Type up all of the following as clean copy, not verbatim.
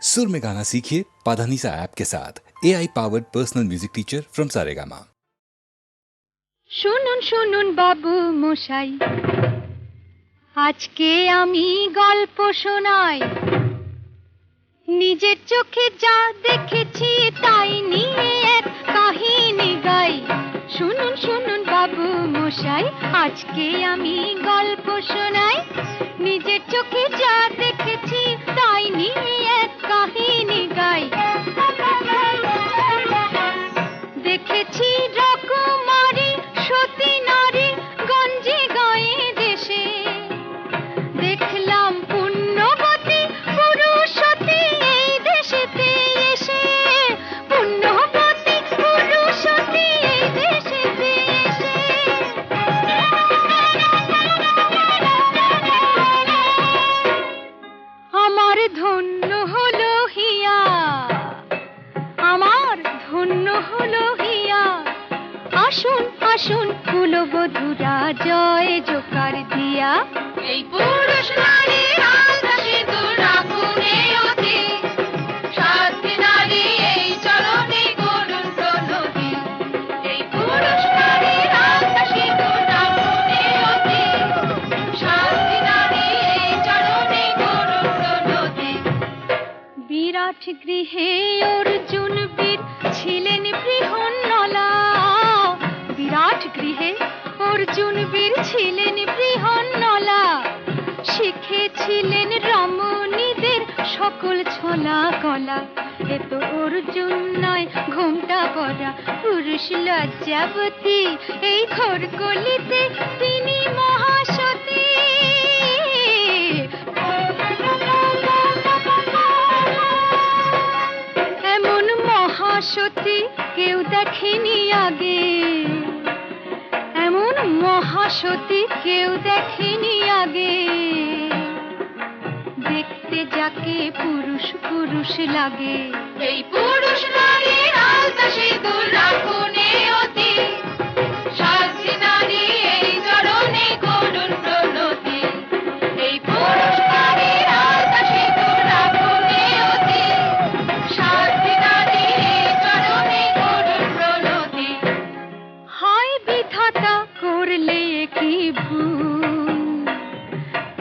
सुर में गाना सीखिए पाधानीसा ऐप के साथ। AI powered personal music teacher from Saregama. শুনুন শুনুন বাবু মশাই, আজকে আমি গল্প শোনাই। নিজের চোখে যা দেখেছি তাই নিয়ে এক কাহিনী গাই। শুনুন শুনুন বাবু মশাই, আজকে আমি গল্প শোনাই। নিজের চোখে যা দেখেছি তাই নিয়ে এক কাহিনী গাই। দেখেছি রকমারি সতী নারী গঞ্জে গায়ে দেশে। দেখলাম পুণ্যবতী পুরুষতী এই দেশেতে এসে। পুণ্যবতী পুরুষতী এই দেশেতে এসে। আমার ধন্য হলো হিয়া, আমার ধন্য হলো হিয়া। আসুন আসুন কুলবধূরা জয় জোকার দিয়া। এই পুরুষ নারীর আলতা সিঁদুর রাখুনে অতি, সাথী নারী এই চরণে করুন প্রণতি। এই পুরুষ নারীর আলতা সিঁদুর রাখুনে অতি, সাথী নারী এই চরণে করুন প্রণতি। বিরাট গৃহে অর্জুন বীর ছিলেন বৃহন্নলা। বিরাট গৃহে অর্জুন বীর ছিলেন বৃহন্নলা। শিখেছিলেন রমণীদের সকল ছলা কলা। এ তো অর্জুন নয় ঘোমটা পরা পুরুষ লজ্জাবতী। এই ঘোর কলিতে তিনি মহাসতী। এমন মহাসতী কেউ দেখেনি আগে। এমন মহাসতী কেউ দেখেনি আগে। দেখতে যাকে পুরুষ পুরুষ লাগে। এই পুরুষ নারীর আলতা সিঁদুর রাখুনে অতি, সাথী নারী এই চরণে করুন প্রণতি। এই পুরুষ নারীর আলতা সিঁদুর রাখুনে অতি, সাথী নারী এই চরণে করুন প্রণতি। হায় বিধাতা করলে কি ভুল,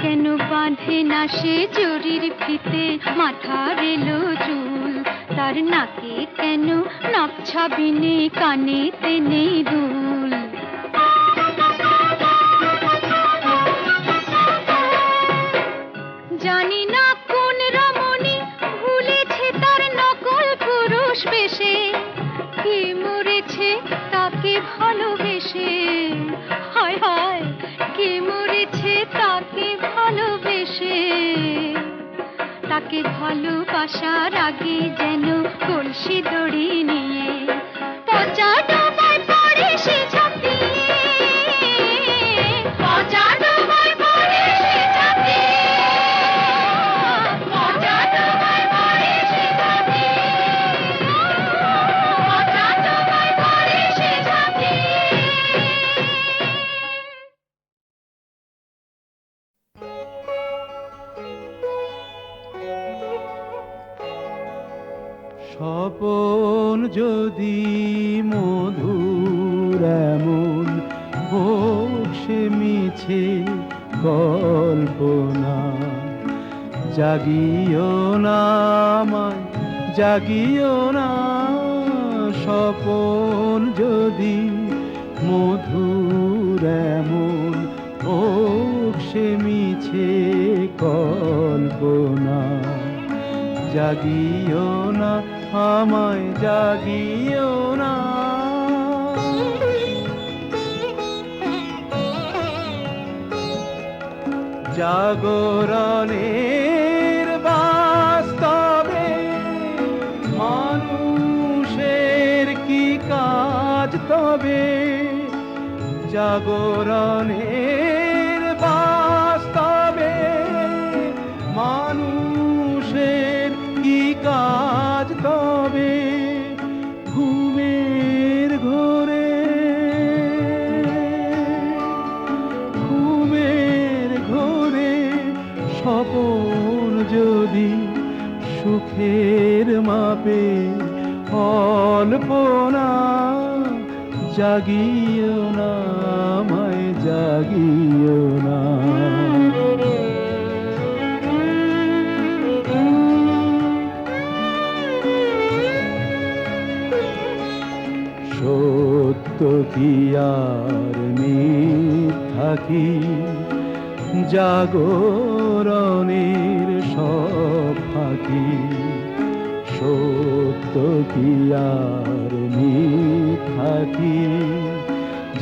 কেন বাঁধে না সে জরির ফিতে মাথার এলো চুল। তার নাকে কেন নাক ছাবিনে কানেতে নেই দুল। জানি না কোন রমণী ভুলেছে তার নকল পুরুষ বেশে। কে মরেছে তাকে ভালোবেসে। হায় হায় কে মরেছে তাকে ভালোবেসে। তাকে ভালোবাসার আগে যেন কলসি দড়ি নিয়ে পচা ডোবায় পড়ে সে ঝাঁপিয়ে। পচা ডোবায় পড়ে সে ঝাঁপিয়ে। পচা ডোবায় পড়ে সে ঝাঁপিয়ে। পচা ডোবায় পড়ে সে ঝাঁপিয়ে। স্বপন যদি মধুর এমন হোক সে মিছে কল্পনা। জাগিও না আমায় জাগিও না। স্বপন যদি মধুর এমন হোক সে মিছে কল্পনা। জাগিও না আমায় জাগিও না। জাগরণের বাস্তবে মানুষের কি কাজ তবে। জাগরণের বাস্তবে মানুষের কি কাজ তবে। ঘুমের ঘোরে ঘুমের ঘোরে স্বপন যদি সুখের মাপে অল্পনা জাগিও না আমায় জাগিও না সত্য কি আর মিথ্যা কি জাগরণের সব ফাঁকি সত্য কি আর মিথ্যা কি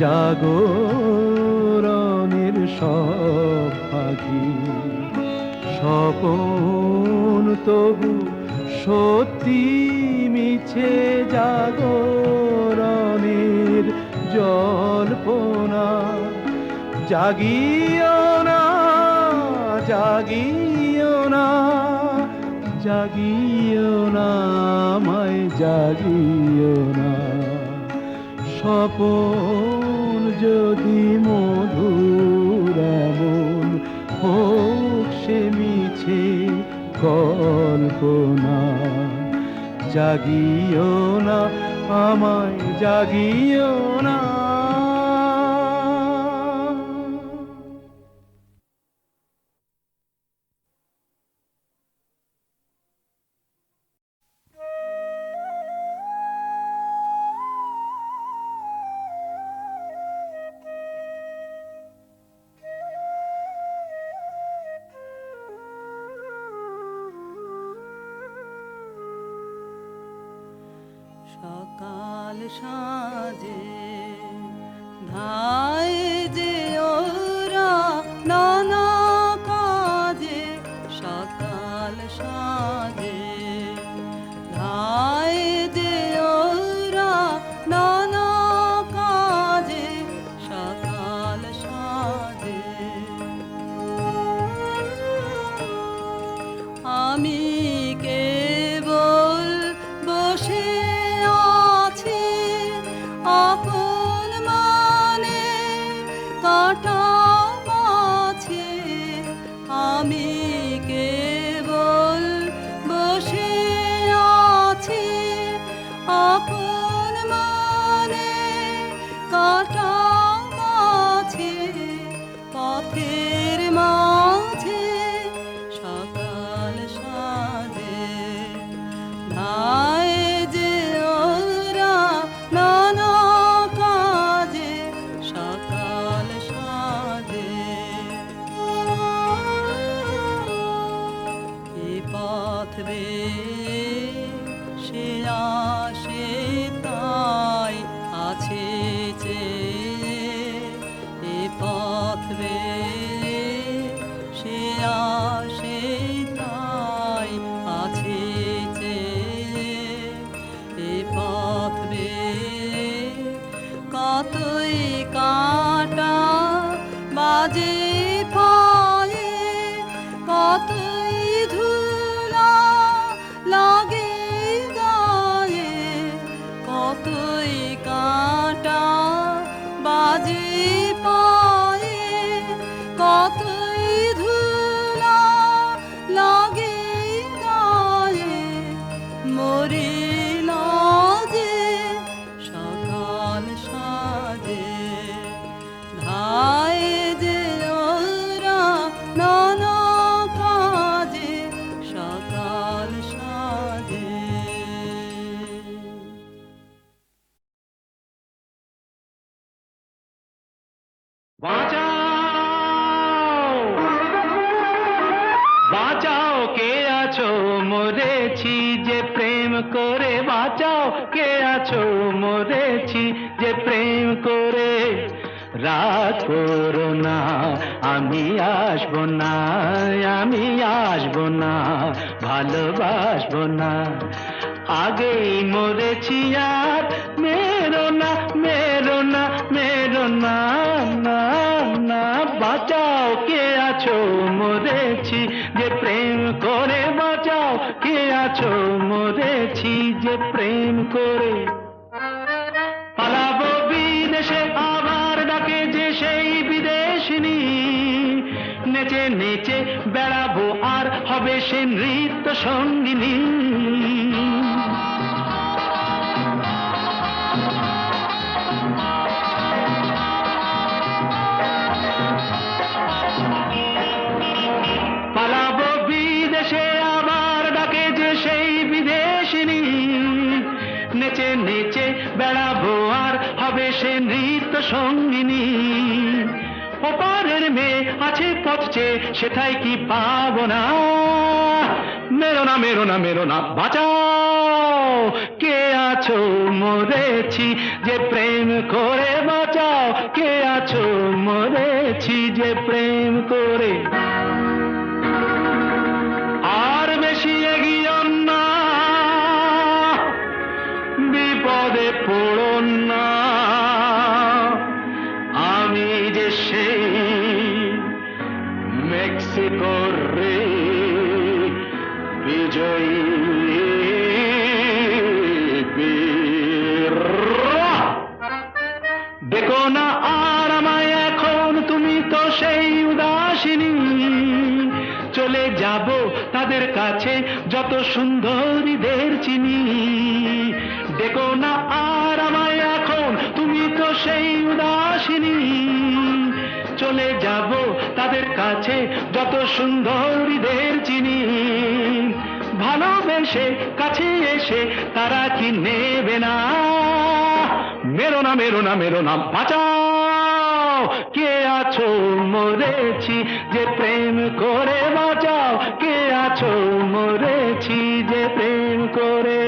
জাগরণের সব ফাঁকি স্বপন তবু সত্যি মিছে জাগরণের জল্পনা জাগিও না জাগিও না জাগিও না আমায় জাগিও না স্বপন যদি মধুর এমন হোক সে মিছে কল্পনা জাগিও না আমায় জাগিও না সকাল সাজে ধায় যে ওরা নানা কাজে সকাল সাজে ধায় যে ওরা নানা কাজে সকাল সাজে আমি কেবল বসে আপন মানে কাটা মাছে আমি কেবল বসে আছি আপন মানে কাটা মাছে পথের মাঝে সকাল সাজে ধায় যে ওরা নানা কাজে সকাল সাজে এ পথ বেয়ে সে আসে তাই আছে চেয়ে এ পথ বেয়ে সে আসে তাই আছে চেয়ে এ পথ বেয়ে কতই কাটা বাজে পায়ে কতই ধুলা লাগে গায়ে কতই কাটা বাজে পায়ে কতই ধুলা লাগে গায়ে মরিল যে সকাল সাজে ধায় যে ওরা নানা কাজে সকাল সাজে বাঁচাও বাঁচাও কে আছো মরেছি যে প্রেম করে বাঁচাও কে আছো মরেছি যে প্রেম করে রাগ করো না আমি আসবো না আমি আসবো না ভালোবাসবো না আগেই মরেছি আর মেরো না মেরো না মেরো না না না বাঁচাও কে আছো মরেছি যে প্রেম করে বাঁচাও কে আছো মরেছি যে প্রেম করে পালাবো বিদেশে আবার ডাকে যে সেই বিদেশিনী নেচে নেচে বেড়াবো আর হবে সে নৃত্য সঙ্গিনী। পালাবো বিদেশে আবার ডাকে যে সেই বিদেশিনী, নেচে নেচে বেড়াবো আর হবে সে নৃত্য সঙ্গিনী। ওপারের মেয়ে আছে পথ চেয়ে সেটাই কি পাবো না, মেরো না মেরো না মেরো না বাঁচাও কে আছো মরেছি যে প্রেম করে বাঁচাও, কে আছো মরেছি যে প্রেম করে। আর বেশি এগিয়ে না, বিপদে পড়ো না, আমি যে সেই মেক্সিকোর রে বিজয়ী বীর। দেখো না আর আমায় এখন, তুমি তো সেই উদাসিনী। চলে যাব তাদের কাছে যত সুন্দরীদের চিনি। দেখো না আর আমায় এখন, তুমি তো সেই উদাসিনী। চলে যাব তাদের কাছে যত সুন্দরীদের চিনি। ভালোবেসে কাছে এসে তারা কি নেবে না, মেরো না মেরো না মেরো না বাঁচাও কে আছো মরেছি যে প্রেম করে বাঁচাও, কে আছো মরেছি যে প্রেম করে।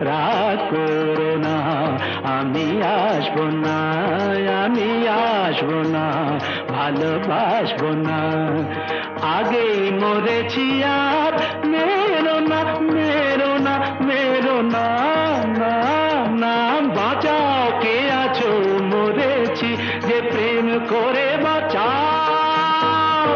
রাগ করো না, আমি আসবো না, আমি আসবো না, ভালোবাসবো না, আগেই মরেছি আর মেরো না মেরো না মেরো না, না না বাঁচাও কে আছো মরেছি যে প্রেম করে বাঁচাও।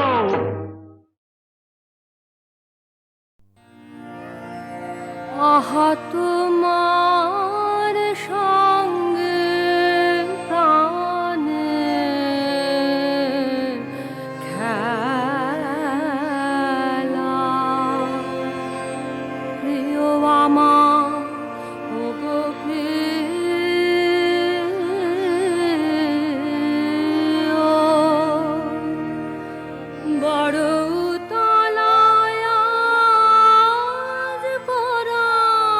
আহা তোমার সঙ্গে প্রাণে খেলা, প্রিয় আমার ওগো প্রিয়, বড় তলায় আজ পরাণ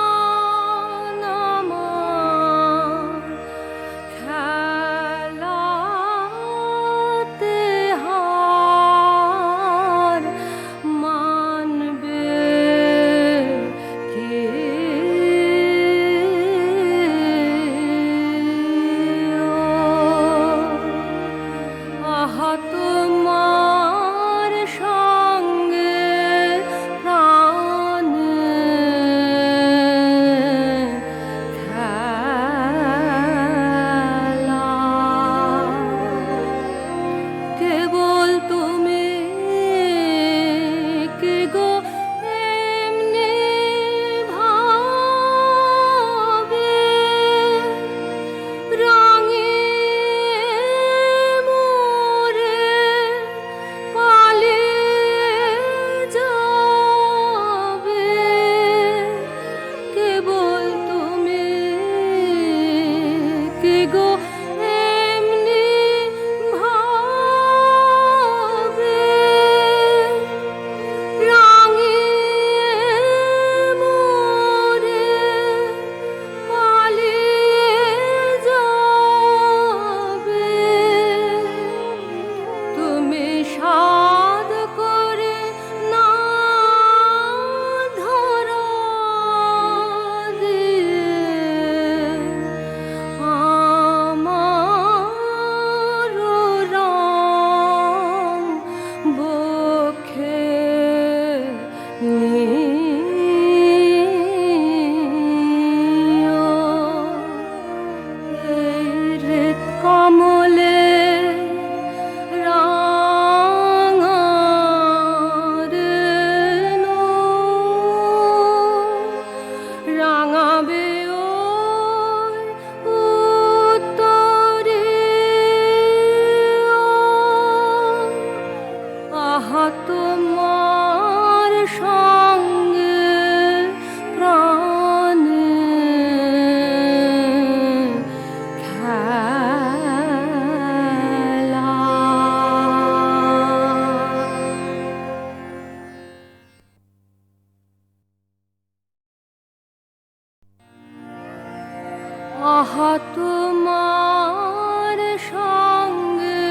আহা তোমার সঙ্গে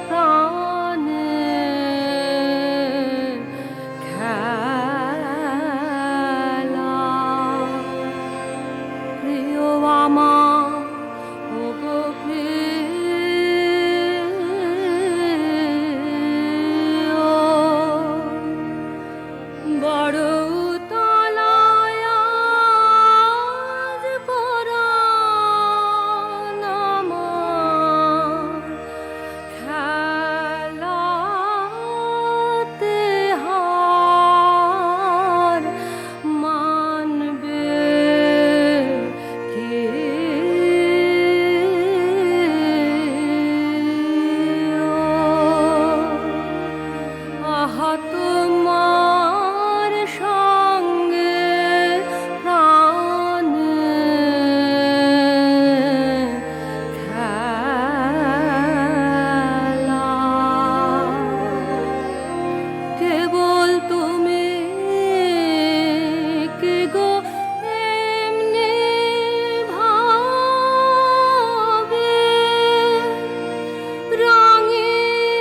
প্রাণে খেলা প্রিয় আমার ওগো প্রিয় বড় তলায় আজ পরাণ আমার খেলাতে হার মানবে কে আহা তোমার সঙ্গে প্রাণে খেলা কেবল তুমি কে গো এমনি ভাবে রাঙিয়ে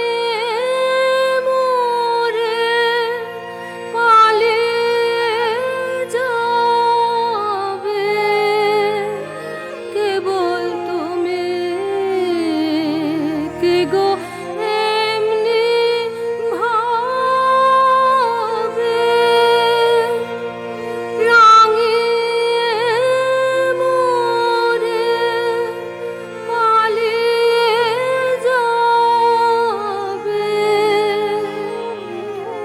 মোরে পালিয়ে যাবে কেবল তুমি কে গো এমনি ভাবে রাঙিয়ে মোরে পালিয়ে যাবে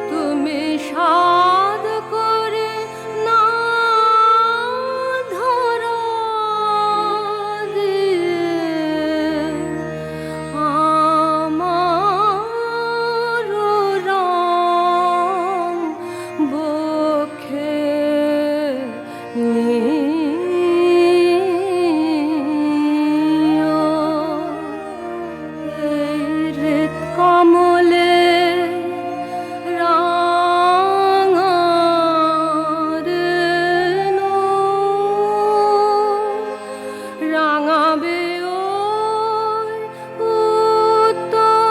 তুমি সাধ করে না ধরা দিয়ে আমার রং বক্ষে নিও এই হৃদ কমলে রাঙারেনো রাঙাবে ওই উত্তরীয়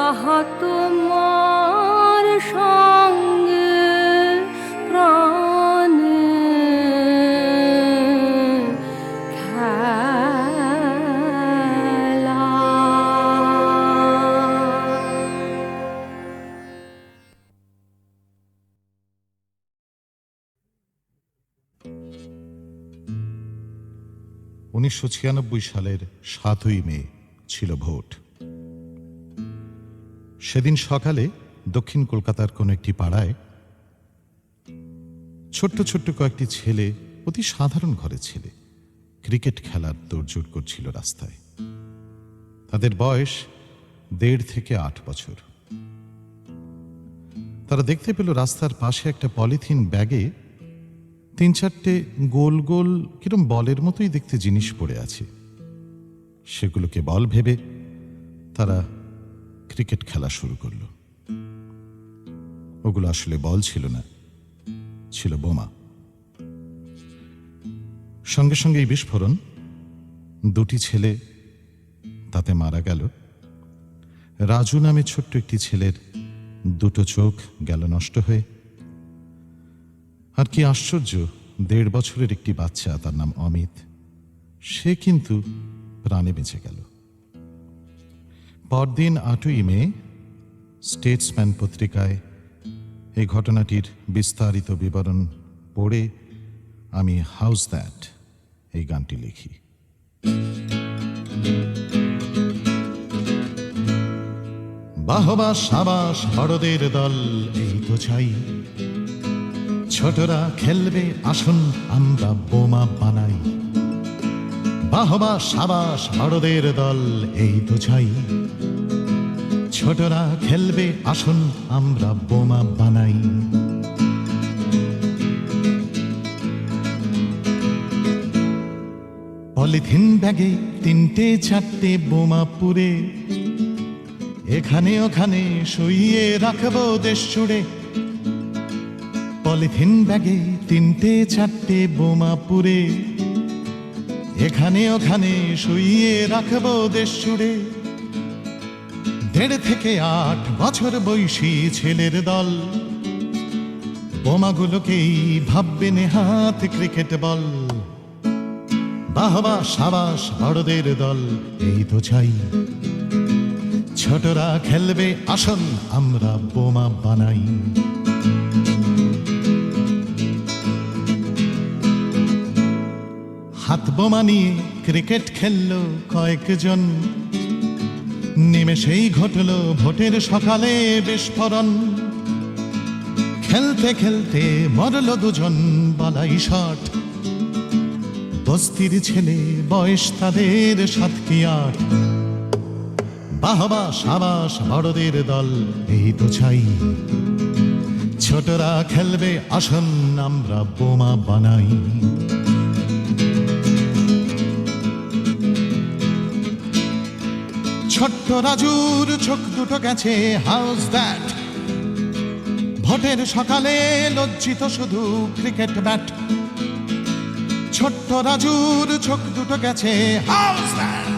আহা তোমার সঙ্গে প্রাণে খেলা উনিশশো ৯৬ সালের ৭ই মে ছিল ভোট। সেদিন সকালে দক্ষিণ কলকাতার কোনো একটি পাড়ায় ছোট্ট ছোট্ট কয়েকটি ছেলে, অতি সাধারণ ঘরের ছেলে, ক্রিকেট খেলার তোড়জোড় করছিল রাস্তায়। তাদের বয়স ১.৫ থেকে ৮ বছর। তারা দেখতে পেল রাস্তার পাশে একটা পলিথিন ব্যাগে ৩-৪টে গোল গোল কিরম বলের মতোই দেখতে জিনিস পড়ে আছে। সেগুলোকে বল ভেবে তারা ক্রিকেট খেলা শুরু করল। ওগুলো আসলে বল ছিল না, ছিল বোমা। সঙ্গে সঙ্গে এই বিস্ফোরণ, ২টি ছেলে তাতে মারা গেল। রাজু নামে ছোট্ট একটি ছেলের ২টো চোখ গেল নষ্ট হয়ে। আর কি আশ্চর্য, ১.৫ বছরের একটি বাচ্চা, তার নাম অমিত, সে কিন্তু প্রাণে বেঁচে গেল। পরদিন ৮ই মে স্টেটসম্যান পত্রিকায় এই ঘটনাটির বিস্তারিত বিবরণ পড়ে আমি হাউস দ্যাট এই গানটি লিখি। বাহবা সাবাস বড়দের দল, এই তো চাই, ছোটরা খেলবে আসুন আমরা বোমা বানাই। বাহবা সাবাস বড়দের দল, এই তো চাই, ছোটরা খেলবে আসুন আমরা বোমা বানাই। পলিথিন ব্যাগে ৩-৪টে বোমা পুরে এখানে ওখানে শুইয়ে রাখবো দেশ জুড়ে। পলিথিন ব্যাগে 3টে 4টে বোমা পুরে এখানে ওখানে শুইয়ে রাখবো দেশ জুড়ে। 1.5 থেকে 8 বছর বয়সী ছেলের দল, বোমাগুলোকেই ভাববে নেহাত ক্রিকেট বল। বাহবা সাবাস বড়দের দল, এই তো চাই। ছোটরা খেলবে আসুন আমরা বোমা বানাই। হাত বোমা নিয়ে ক্রিকেট খেললো কয়েকজন, নিমেষেই ঘটলো ভোটের সকালে বিস্ফোরণ। খেলতে খেলতে মরলো 2 জন বালাই শট, বস্তির ছেলে বয়স তাদের 7 কি 8। বাহবা সাবাস বড়দের দল, এই তো চাই। ছোটরা খেলবে আসুন আমরা বোমা বানাই। ছোট্ট রাজুর চোখ দুটো গেছে হাউস দ্যাট, ভোটের সকালে লজ্জিত শুধু ক্রিকেট ব্যাট। ছোট্ট রাজুর চোখ দুটো গেছে হাউস দ্যাট,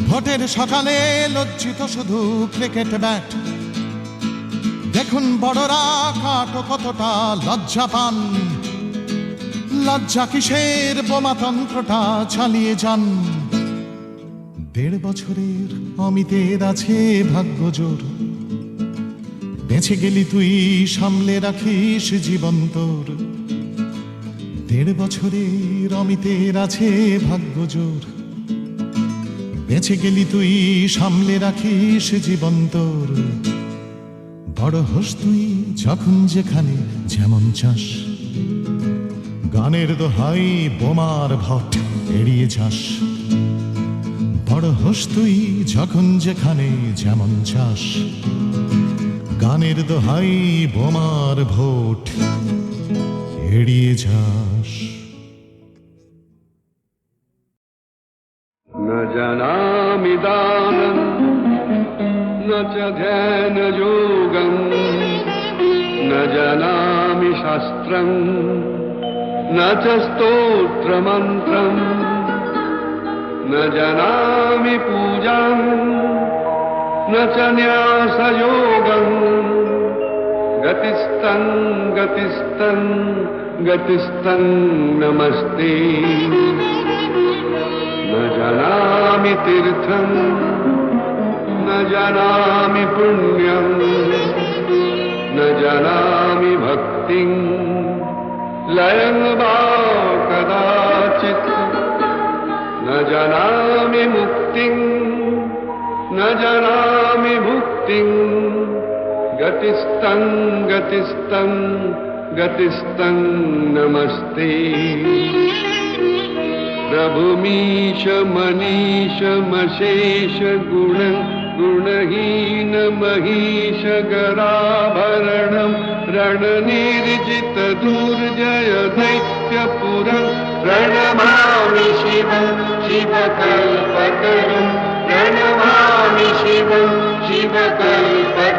ভোটের সকালে লজ্জিত শুধু ক্রিকেট ব্যাট। দেখুন বড়রা কাটো কতটা লজ্জা পান, লজ্জা কিসের বোমাতন্ত্রটা চালিয়ে যান। 1.5 বছরের অমিতের আছে ভাগ্য জোর, বেঁচে গেলি তুই সামলে রাখিস জীবন তোর। 1.5 বছরের অমিতের আছে ভাগ্য জোর, বেঁচে গেলি তুই সামলে রাখিস জীবন তোর। বড় হোস তুই যখন যেখানে যেমন চাস, গানের দোহাই বোমার ভট এড়িয়ে যাস। বড় হোস তুই যখন যেখানে যেমন চাস, গানের দোহাই বোমার ভোট এড়িয়ে যাস। न जानामि दानं न च ध्यानयोगं, न जानामि शास्त्रं न च स्तोत्रमन्त्रं, न जानामि पूजां न च न्यासयोगं। गतिस्तं गतिस्तं गतिस्तं नमस्ते। न जानामि तीर्थं न जानामि पुण्यं, न जानामि भक्तिं लयं वा कदाचित्। न जानामि मुक्तिं न जानामि भुक्तिं। गतिस्तं गतिस्तं गतिस्तं नमस्ते। प्रभुमीश मनीष मशेष गुण गुणहीन महीष गराभरणं, रणनिर्जित दुर्जय दैत्यपुरं। प्रणमामि शिवं शिवकल्पतरुं, प्रणमामि शिवं शिवकल्पतरुं।